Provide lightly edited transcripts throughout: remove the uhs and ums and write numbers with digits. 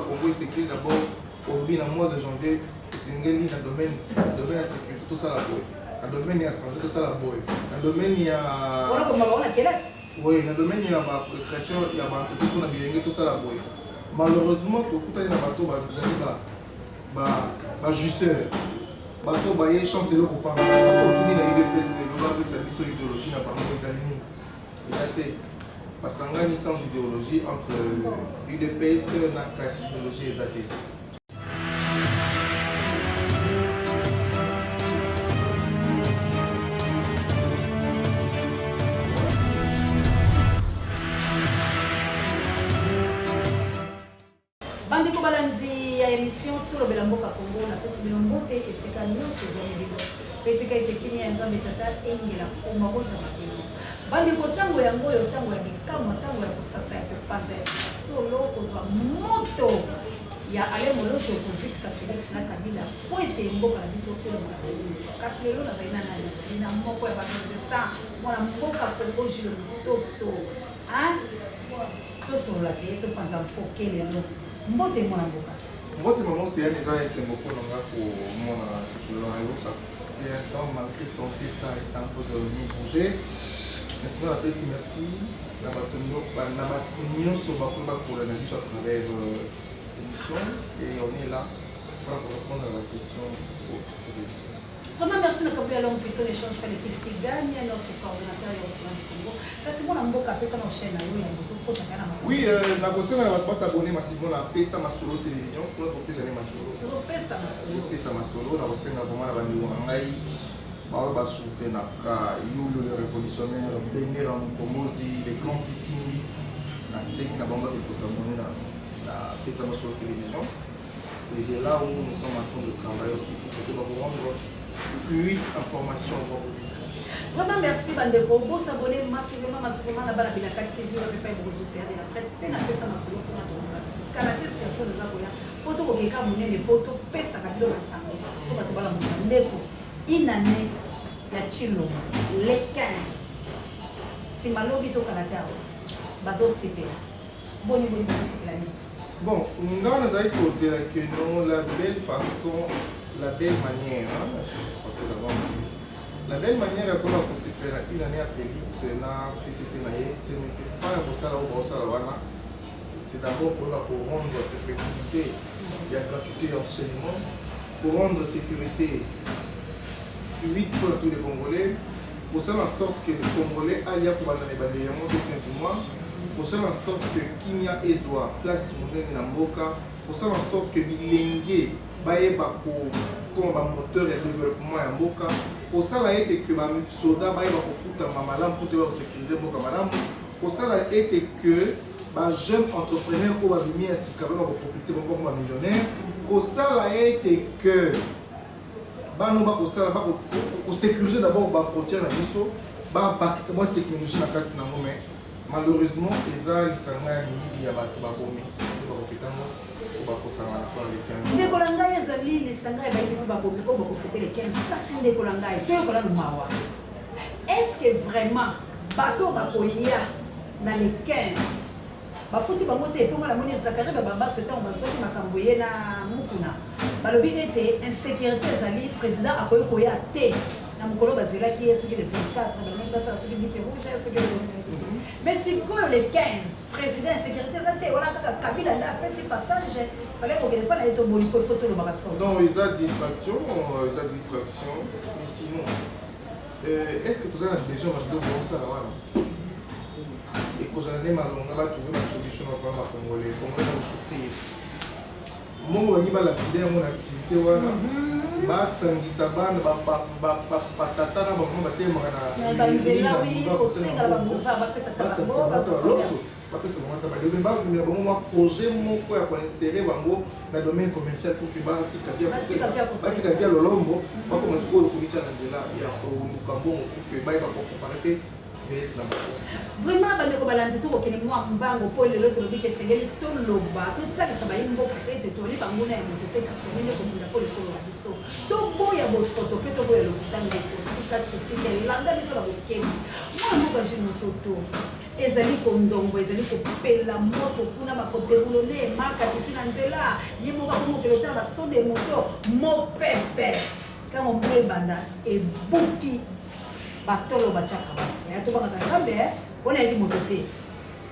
Congo s'écrit d'abord au mois de janvier, c'est dans le domaine de la sécurité, tout ça la boue. Dans le domaine de la santé, tout ça la boue. Dans le domaine il y a... Oui, dans le domaine il y a la création, il y a tout ça la boue. Malheureusement, tout le bateau va justeur. Bateau va y chancer le copain. Autour de l'UDPS, le va sa mission idéologie n'a pas les amis. Il a été parce qu'il y a une licence idéologie entre l'UDPS et la casse idéologie exacte. Bandeko balanzi ya émission tout le belamboka Congo na pesi bilombote esika nyonso zoni bilo petika ite kimia nzambe tata engela omabota makelo bandeko tango yango yo tango ya bikama tango ya kusasa ya kupanza ya solo kozwa moto ya ale moloto kozikisa Felix na Kabila po ete mboka na biso ko na kasi lelo na zaina na moko ya resistant mwana mboka Congo jilo toto to sola ke to panza mpokele lelo mbote mwana mboka mbote maman c'est un des aïs beaucoup non là pour mon sur le ça et donc malgré santé ça et ça un peu de bouger mais sinon après merci la batonio sur bakoba pour l'analyse à travers l'émission et on est là pour répondre à la question aux émissions. Vraiment merci de camper à l'homme puissant échange par l'équipe qui gagne notre coordonnateur et aussi du Congo. Parce que mon amboka pesa na chaîne na yo ya moto ko takana ma. Oui, la question on va pas s'abonner massivement la pesa ma solo télévision pour que j'allais ma solo. Pesa ma solo la question na vraiment la bandi ngai ba soutenir ka yulo le révolutionnaire Béné Ramukomozi les grands Kissimbi na sek na bamba pour s'abonner la pesa ma solo télévision. C'est de là où nous sommes en train de travailler aussi pour que nous rendre fluide information. Vraiment merci bandeko bo s'abonner massivement na bana Bilaka TV on peut pas vous sociaux de la presse pe na pesa masolo pour na tonga kasi karaté c'est pour ça koya poto ko keka munene poto pesa kabilo masango to bato bala ndeko inane ya chilo le 15 si malobi to karaté bazo sipe boni sikela ni. Bon, nous avons posé que non, la belle façon, la belle manière, la belle manière à comment on s'est fait une année à Félix, ce n'était pas pour ça c'est d'abord pour rendre effectivité, il y a gratuité enseignement, pour rendre sécurité fluide pour tous les Congolais, pour faire en sorte que les Congolais aillent pour les balayements de fin du mois. Pour faire en sorte que Kinya Ezoa place monene na mboka, pour faire en sorte que bilenge baeba comme un moteur de développement ya mboka, pour ça la été que ba soda baeba ko futa mamalam pour te sécuriser mboka madame, pour ça la été que ba jeune entrepreneur ko ba bimi asika ba ko propulser mboka comme millionnaire, pour ça la été que ba no ba ko ça ba ko sécuriser d'abord ba frontière na biso, ba bakisa mo technologie na kati na ngome. Malheureusement, les gens sont là, il y a des gens qui Ndekolanga ezali lisanga ebayi ko bakomi ko bakofete les 15 kasi ndekolanga etoyokola lumawa. Est-ce que vraiment bato bakoya na les 15 bafuti bango te ponga la moni Zakari baba souhaita on basoki makambo ye na mukuna balobi ete insécurité ezali président akoyo koya te na mukolo bazelaki ye soki le 24 balobi basa soki bike rouge soki mais si quoi le 15 président sécurité zate wala kaka Kabila nda pesi passage fallait qu'on ne pas la to boli pour photo le bagasso. Non, il y a distraction, mais sinon est-ce que vous avez déjà de bon ça là et que vous allez malonga va trouver une solution au problème congolais vont souffrir. Moi on y va la vidéo mon activité wana ba sangisa bana ba tata na ba mama te mwana na nzela wi ko senga ba mova ba pesa ta ba pesa mwana ba de ba ni ba mwa projet moko ya ko insérer bango na domaine commercial pour que ba tika via lolombo ba ko masuko ko micha na nzela ya ko lukambo pour que ba ko comparer vraiment bandeko balandi to kokene mwa mbango po lelo tolobi ke sengeli to loba to talisa ba yimbo peut-être to li bango na moto te kasi to nde ko munda po lekolo la biso to boya bosoto pe to boya lokutanga ko tika tika langa biso la bokeni mwa mboka jino toto ezali kondongo ezali kopela moto kuna bakoderoule marka tiki na nzela ye moko akomokela otala basonde moto mopepe ntango mbula ebanda ebuki batolo batiaka baya tobangaka nzambe wana yaki moto te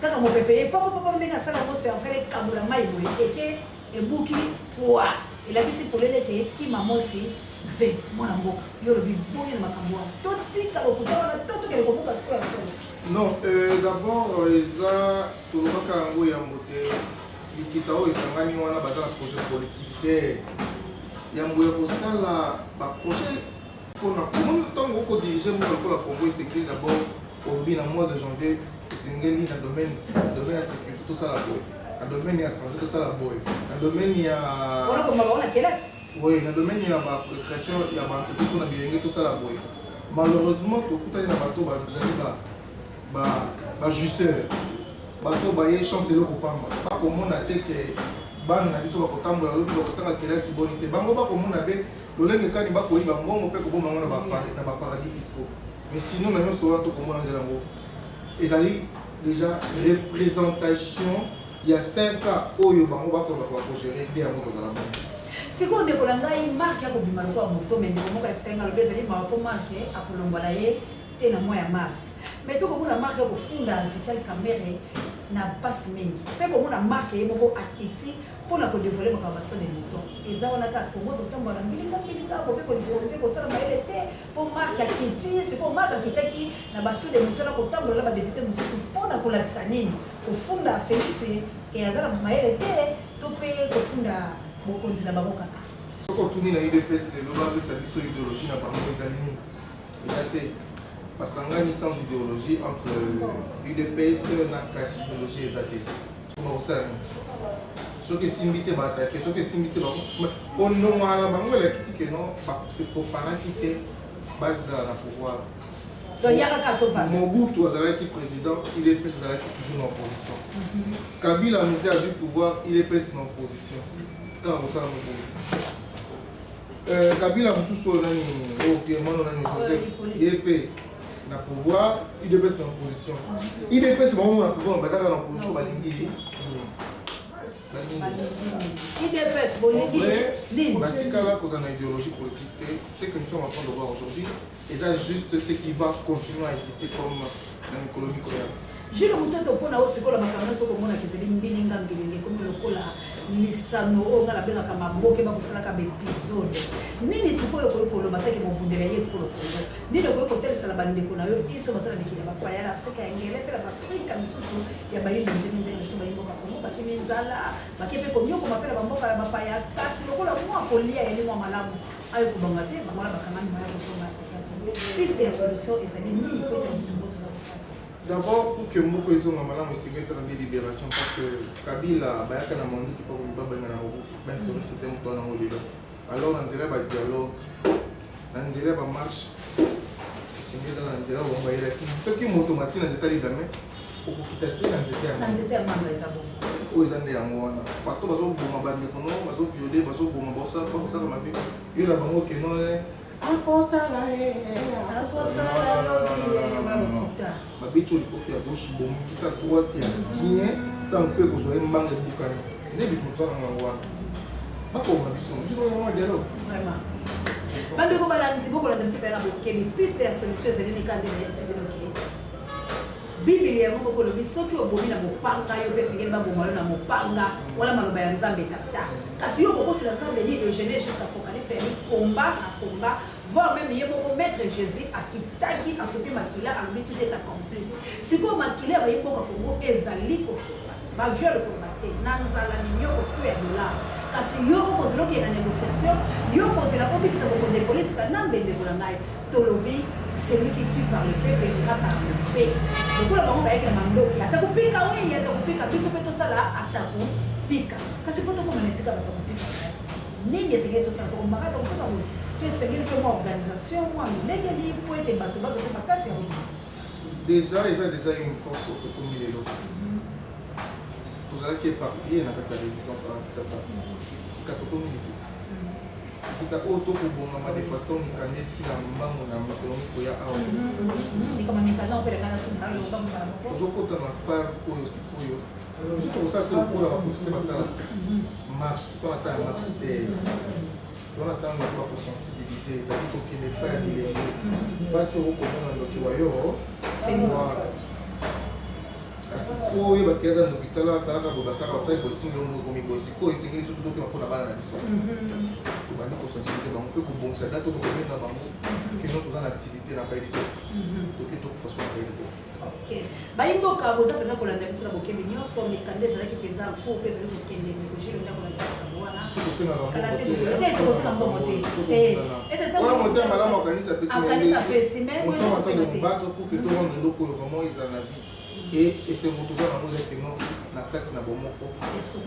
kaka mopepe ye papapapa ndenge asala yango servele ekabola mai boye eke ebuki pwa elakisi polele eke ekima mosi ve mwana mboka yo lobi boye na makambo wana totika lokuta wana totokele kobuka sikoyo ya solo. Non, d'abord, eza tolobaka yango yambo te likita oyo esangani wana baza na projet politique te yambo ya kosala baprojet mpona komoni ntango okodirige mboka lokola Congo esekeli d'abord olobi na mois de janvier esengeli na domaine ya sécurité tosala boye na domaine ya santé tosala boye na domaine ya oui na domaine ya création ya baentreprise na bilenge tosala boye malheureusement tokutani na bato bazali bajusteur bato baye chance eloko pamba bakomona te ke bana na biso bakotambola lobi bakotanga kelasi boni te bango bakomona be lolenge kani bakoyiba mbongo mpe koboma yango na baparadis fiscaux mais sinon na nyonso wana tokomona nzela yango ezali déjà représentation ya 5 ans oyo bango bakogere nde yango tozala bongo sikoyo ndeko na ngai marke akobima lokola moto me ndeko moko yabisainga lobi ezali mawa mpo marke akolongwa na ye te na mwa ya mars mais tokomona marke akofunda vital camere na mpasi mingi mpe komona marke ye moko akiti mpona kodevole makambo basone moto eza wana kaka kongo totambola mbilinga kobe kodikonze kosala mayele te mpo marke akiti sikoyo marke akitaki na basode moto na kotambola na badepute mosusu mpona kolakisa nini kofunda félix ke aza na mayele te to mpe kofunda bokonzi na bango kaka soki otuni na udps lelo bapesa biso idéologie na bango ezali nini eza te basangani sans idéologie entre UDPS na kasi idéologie eza te bakosala nini soki esimbi te baatake soki esimbi te onongana bango elakisi ke non sepoparaki te bazala na pouvoir Mobutu azalaki président, il est azalaki toujours en opposition. Kabila nous a du pouvoir, il est presque en opposition. Quand on s'en va Kabila Moussou nani il est na pouvoir, il est presque en opposition. Il est presque en pouvoir, mais ça en opposition balingi. IDPS Bolingui. Batikala cause une idéologie politique, c'est que nous sommes en train de voir aujourd'hui. Et ça juste ce qui va continuer à exister comme dans l'économie coréenne. Jino mutoto pona osikola makambo soko mona kezeli mbilinga comme lokola lisano onga la benga kama boke ba kusala ka episode nini sikoyo koyokolo bataki mobundela ye kolo kolo nini koyokotelesa la bandeko na yo iso basala mikili ba kwa ya Afrika engele pe la Afrika misusu ya bali nzenge biso bali mboka kongo bakimi nzala bakepe komyoko mapela bamboka la bapaya kasi lokola mwa kolia yeli mwa malamu ayo kubanga te bangola bakamani maya kosoma piste ya solution ezali nini ko etela mutumbo tuna kusala. D'abord, pour que Moko ait un malin, c'est une grande libération parce que Kabila, Bayaka n'a pas dit qu'il instaurer un système pour nous. Alors, on dirait un dialogue, on dirait une marche. C'est mieux dans un dialogue, on va y aller. Ce qui est automatique dans les États-Unis, pour quitter dans les États-Unis. Oui, ils ont des amours. Partout, ils ont des amours, ils ont violé, ils ont des amours, ils ont des amours. Il y a des amours qui n'ont pas. Babicho likofi ya gauche bomikisa droite ya bien tant mpe kozwa ye mbanga ebukani nde bikotwana na wana bakoma biso mosusu wana dialogue vraiment bandeko balanzi bokolanda biso mpe na bokebi piste ya solution ezali likande na yebisi bino ke bibili yango bokolobi soki obomi na mopanga yo mpe esengeli baboma yo na mopanga wana maloba ya nzambe tata kasi yo bokosila nzambe ni eugénie juste apocalypse yani komba na komba voire même ye moko maître Jésus akitaki asopi makila alobi tout est accompli sikoyo makila ya bayimboka kongo ezali kosopa baviole koloba te na nzala minyoko to ya dollar kasi yo okozela okende na négociation yo okozela obikisa bokonzi ya politika na mbendeko na ngai tolobi celui qui tue par le peuple ira par le pays lokola bango bayaki na mandoki atakopika oyi atakopika biso mpe tosala atakopika kasi mpo tokoma na esika batakopika nini esengeli tosala tokomaka atakopika oyi esengeli mpe mwa organisation mwa milengeli mpo ete bato bazoko makasi ya oyi déjà eza déjà une force otokomi lelo tozalaki éparpillé na kati ya résistance wana kisasa sika tokomi lelo kita auto kubonga de façon mikande si na mbango na mokolo koya awa ni kama mikanda opera kana tuna lo mbango na moko ozokota na phase oyo sikoyo surtout kosala te lokola bakosuse basala marche tout ata ya marche te tona ntango ya kosensibilize ezali kokende pa ya bilenge mpasi okokomona ndoki wa yo kasi po oyebaki aza ndoki tala asalaka boye basalaka basali botingi longo ekomi boye sikoyo esengeli soki tokema mpona bana na biso tobandi kosensibilize bango mpe kobongisa date tokobenga bango kino toza na activité na bayeli te toke tokofaso na bayeli te bayimboka boza mpenza kolanda biso na bokembe nyonso mikanda ezalaki mpenza mpo mpe ezali kokende mikojile nda kolanda yango wana te tokosenga mbongo te malamu akanisa pesi mebattre pour que torendre eloko oyo vraiment ezala na vie esengo toza nango ezakeno na kati na bomoko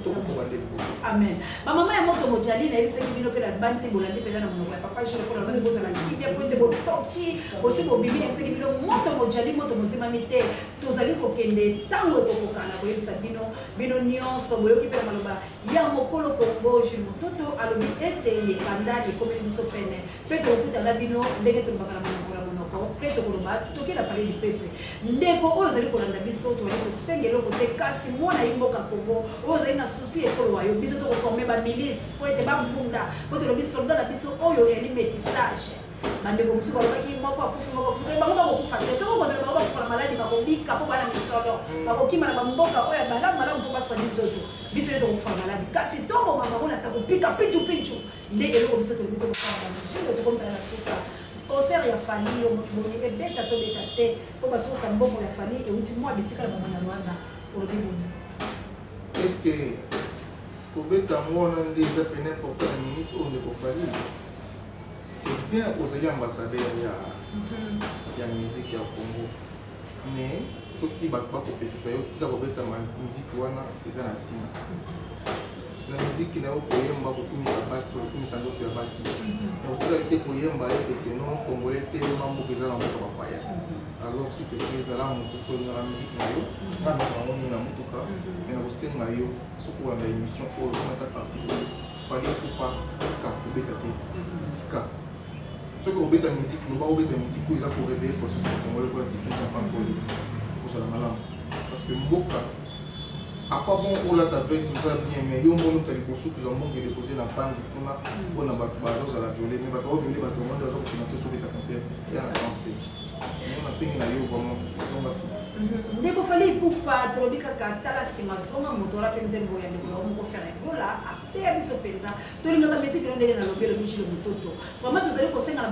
tokokobande liboso amen bamama ya moto mojali nayebisaki bino mpe bandisi bolandi mpenza na monoko ya papa jole mpona bani bozala kibia po ete botoki osi bobimi nayebisaki bino moto mojali moto mozimami te tozali kokende ntango ekokokana koyebisa bino nyonso boyoki mpe na maloba ya mokolo kongo jules mototo alobi ete ekanda ekomeli biso pene mpe tokokutana bino ndenge tolobaka na monoko mpe tokoloba toke na pale du peuple ndeko oyo ozali kolanda biso tozali kosenga eloko te kasi mwana yimboka kongo oyo ozali na susi ekolo wayo biso tokoforme bamilisi po ete bambunda po tolobi soldat na biso oyo eyali métissage bandeko mosusu balobaki moko akufi moko akufi bango bakokufa te soki okozala bango bakufa na maladi bakobika mpo bana misolo bakokima na bamboka oyo ya malamu mpo baswani nzoto biso ye tokokufa na maladi kasi tomboma bango na takopika pichu nde eloko biso tolobi tokofaa jilo tokomela na suka concert ya fali yo boni ebeta tobeta te mpo basokosa mbongo ya fali euti mwa bisika na bango na lwanda olobi boni est ce que kobeta mwana nde eza pene important na minute oyo ndeko fali c'est bien ozali ambassadeur ya musique ya Congo mais soki bato bakopekisa yo tika kobeta musique wana eza na ntina na musique na yo koyemba kokumisa basi kokumisa ndoto ya basi otikali te koyemba ete peno congolais te mamboka eza na mboka bapaya alors si teke ezala motu kolinga na musique na yo ngana nango mingi na motuka me na kosenga yo soki olanda émission oyo onata parti oyo fali kupa tika kobeta te tika soki obeta musique loba obeta musique oyo eza koréveille conscience ya congolais kola tifika fankoli kozala malamu parce que mboka à quoi bon olata veste ozala bien mais yo moni ota liboso kozwa mbongo edepose na panzi mpona bato bazozala viole mais bato baviole bato bamoni baza kofinanse sobeta concert ya na sens te sinon nasengi na yo vraiment ozonga nsima ndeko fali epupa tolobi kaka tala nsima zonga moto wala mpe nzembo ya ndeko yango moko fere ebola ateya biso mpenza tolingaka misiki no ndenge na lobi elobi jile mototo vraiment tozali kosenga na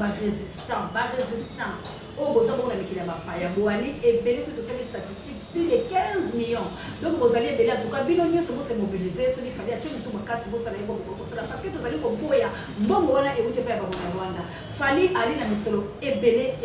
barésistant oyo boza bongo na mikili ya bapaya boani ebele soki tosali statistique plus de 15 millions donc bozali ebele atuka bino nyonso bose mobilize soki fali atie motu makasi bosala ye bongo bokosala parce que tozali koboya mbongo wana euti mpe ya bango na rwanda fali ali na misolo ebele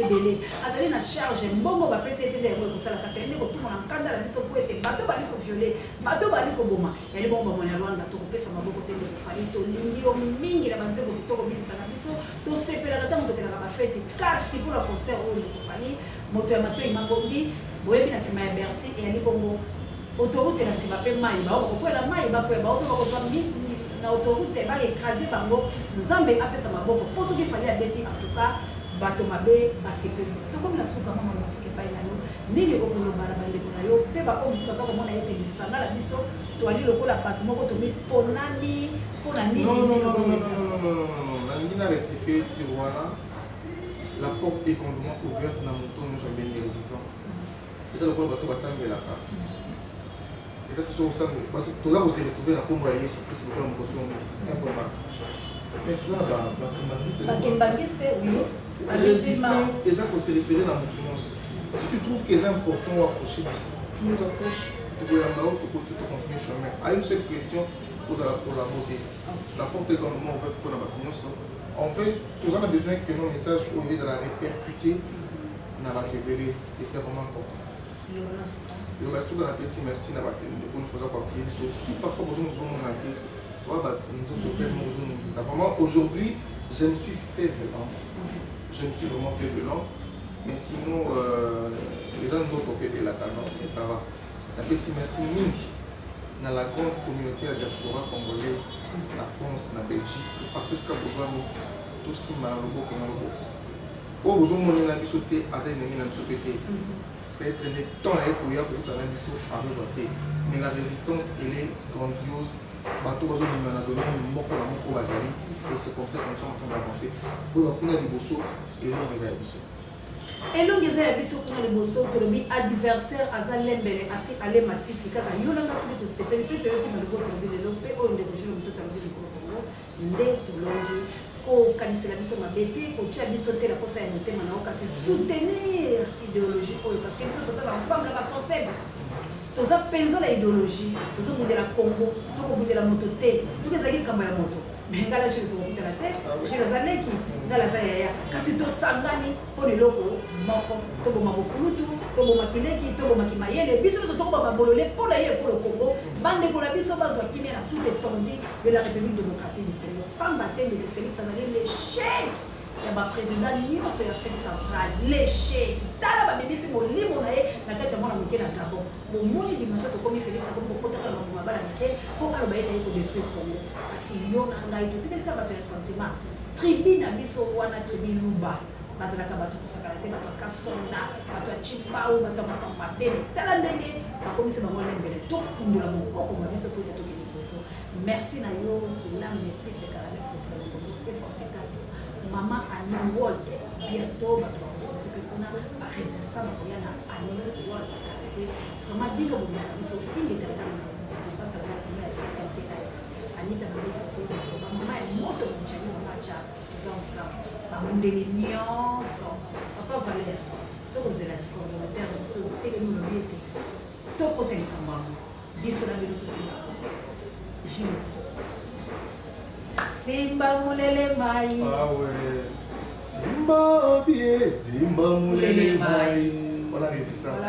azali na charge mbongo bapesi ete nde yango ekosala kasi yali nde kotuma na nkanda na biso po ete bato bali koviole bato bali koboma yali bongo bamona ya rwanda tokopesa maboko te ndeko fali tolingi yo mingi na banzembo tokobimisa na biso tosepelaka ntango tokendaka bafeti kasi mpona concert oyo ndeko fali moto ya matoi mangongi boyebi na nsima ya bercy eyali bongo autoroute na nsima mpe mai bakokwela mai bakwela baope bakozwa na autoroute baekrase bango nzambe apesa maboko mpo soki efali abeti antuka bato mabe basepeli tokomi na suka mama na basuki epai na yo nini okoloba na bandeko na yo mpe baoyo mosusu baza komona ete lisanga na biso toali lokola bato moko tomiponami mpona nini nalingi na rectifie ti wana la porte est complètement ouverte na moto nyonso abengi résistant eza lokola bato basambelaka eza toza kose retrouve na nkombo ya yesu kristo lokola mokosi impoma mais toza na bakimbangiste résistance eza kose référé na moto nyonso si tu trouves que eza important oapprocher biso tu nous approches tokoyamba o tokoti tocontinue chemin a une seule question ozala kolabo te la porte est complètement ouverte mpona bato nyonso en fait toza na besoin que nos messages oyo ezala répercuté na bato ebele et c'est vraiment important yo basuka napesi merci na bato ndeko nyonso oza koappuye biso si parfois bozomona te oya bato nzoto pema ozoningisa vraiment aujourd'hui je me suis fait violence mais sinon les gens nzoto opebelaka non mais ça va napesi merci mingi dans la grande communauté de la diaspora congolaise, la France, la Belgique, partout ce que vous avez, tout si mal au beau comme au beau. Au besoin de mon ami sauté, à ça il n'est pas sauté. Peut-être le temps est pour y avoir tout un ami à rejoindre. Mais la résistance, elle est grandiose. Bateau besoin de m'en donner un mot pour la mot pour Bazali. Et c'est comme ça que nous sommes en train d'avancer. Pour qu'on a des bossos et l'on les a des bossos. Et l'on les a des bossos pour les bossos, pour le adversaire, à Zalembele, à aller matiti, car il y a un peu de ce pays, peut-être que le bout de l'Europe, on est déjà tout à l'heure du Congo, l'État, l'Ongi. Kanisela biso mabete ko tia biso te la kosa ya motema na oka c'est soutenir idéologie oyo parce que biso toza ensemble ba concept toza penza la idéologie tozo bundela Congo toko bundela moto te soki ezaki kamba ya moto mais ngala jilo to bundela te jilo zaleki ngala za yaya kasi to sangani po leloko moko to boma bokulutu to boma kileki to boma kimayele biso biso toko ba bolole po na ye ko le Congo bande ko la biso bazwa kimia na tout étendue de la République démocratique du Congo pamba te de Félix Anani l'échec ya ba président nyonso ya Afrique centrale l'échec tala ba bebisi molimo na ye na kati ya mwana moke na Gabon bomoni dimension to komi Félix akomi kokotaka na mabala mike po aloba ete ye ko détruire Congo kasi yo na ngai totikelika bato ya sentiment tribu na biso wana tribu Lumba bazalaka bato kosakana te bato akasonda bato ya Chimbau bato ya makambo mabele tala ndenge bakomisi bango lembele tokundola mokoko na biso po ete tokende liboso merci na yo kila mépris ekalami kokila liboso efortekato mama Annie Wall bientôt bato bakosi mpe mpona barésistant bakoya na Annie Wall bakalate vraiment binga bozala biso ingekalaka na biso basalaka kuna ya sekante anita na bifoto bato bamama ya moto mochani mama ja toza ensemble bamundeli nyonso papa Valère tokozela ti coordonnateur na biso telemi olobi ete tokoteleka mbango biso na bino tosimba jile Simba mulele mai. Ah ouais. Simba obie, Simba mulele mai. Voilà la résistance.